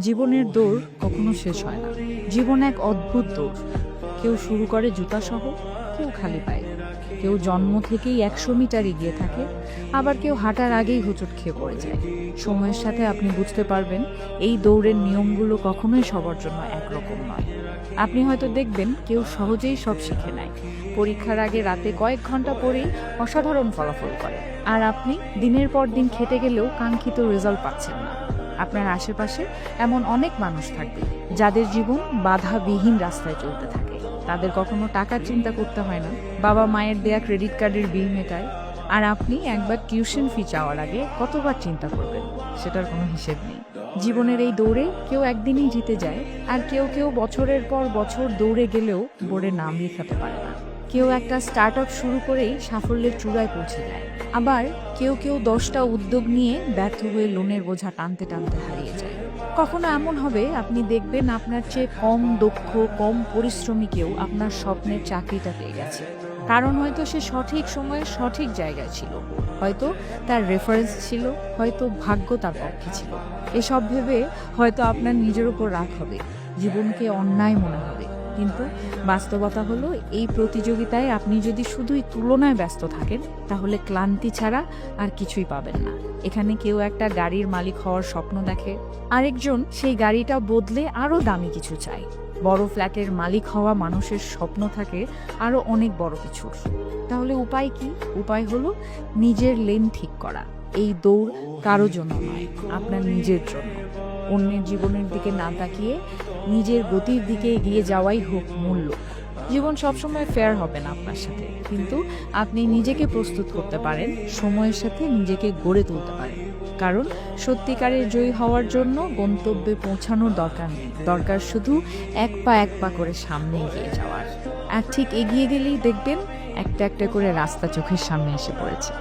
জীবনের দৌড় কখনো শেষ হয় না। জীবন এক অদ্ভুত দৌড়। কেউ শুরু করে জুতাসহ, কেউ খালি পায়ে, কেউ জন্ম থেকেই 100 মিটার এগিয়ে থাকে, আবার কেউ হাঁটার আগেই হোঁচট খেয়ে পড়ে যায়। সময়ের সাথে আপনি বুঝতে পারবেন এই দৌড়ের নিয়মগুলো কখনোই সবার জন্য একরকম নয়। আপনি হয়তো দেখবেন কেউ সহজেই সব শিখে নেয়, পরীক্ষার আগে রাতে কয়েক ঘন্টা পরেই অসাধারণ ফলাফল করে, আর আপনি দিনের পর দিন খেটে গেলেও কাঙ্ক্ষিত রেজাল্ট পাচ্ছেন না। আপনার আশেপাশে এমন অনেক মানুষ থাকবে যাদের জীবন বাধাবিহীন রাস্তায় চলতে থাকে। তাদের কখনো টাকার চিন্তা করতে হয় না, বাবা মায়ের দেয়া ক্রেডিট কার্ডের বিল মেটায়, আর আপনি একবার টিউশন ফি চাওয়ার আগে কতবার চিন্তা করবেন সেটার কোনো হিসেব নেই। জীবনের এই দৌড়ে কেউ একদিনই জিতে যায়, আর কেউ কেউ বছরের পর বছর দৌড়ে গেলেও বোর্ডে নাম লেখাতে পারে না। কেউ একটা স্টার্ট আপ শুরু করেই সাফল্যের চূড়ায় পৌঁছে যায়, আবার কেউ কেউ 10টা উদ্যোগ নিয়ে ব্যর্থ হয়ে লোনের বোঝা টানতে টানতে হারিয়ে যায়। কখনো এমন হবে আপনি দেখবেন আপনার চেয়ে কম দক্ষ, কম পরিশ্রমী কেউ আপনার স্বপ্নের চাকরিটা পেয়ে গেছে। কারণ হয়তো সে সঠিক সময়ে সঠিক জায়গায় ছিল, হয়তো তার রেফারেন্স ছিল, হয়তো ভাগ্য তার পক্ষে ছিল। এসব ভেবে হয়তো আপনার নিজের উপর রাগ হবে, জীবনকে অন্যায় মনে হবে, কিন্তু বাস্তবতা হলো এই প্রতিযোগিতায় আপনি যদি শুধুই তুলনায় ব্যস্ত থাকেন তাহলে ক্লান্তি ছাড়া আর কিছুই পাবেন না। এখানে কেউ একটা গাড়ির মালিক হওয়ার স্বপ্ন দেখে, আরেকজন সেই গাড়িটা বদলে আরও দামি কিছু চায়। বড় ফ্ল্যাটের মালিক হওয়া মানুষের স্বপ্ন থাকে আরও অনেক বড় কিছুর। তাহলে উপায় কি? উপায় হলো নিজের লেন ঠিক করা। এই দৌড় কারো জন্য নয়, আপনার নিজের জন্য। অন্যের জীবনের দিকে না তাকিয়ে নিজের গতির দিকে এগিয়ে যাওয়াই হোক মূল্য। জীবন সবসময় ফেয়ার হবে না আপনার সাথে, কিন্তু আপনি নিজেকে প্রস্তুত করতে পারেন, সময়ের সাথে নিজেকে গড়ে তুলতে পারেন। কারণ সত্যিকারের জয়ী হওয়ার জন্য গন্তব্যে পৌঁছানোর দরকার নেই, দরকার শুধু এক পা করে সামনে এগিয়ে যাওয়ার। আর ঠিক এগিয়ে গেলেই দেখবেন একটা একটা করে রাস্তা চোখের সামনে এসে পড়েছে।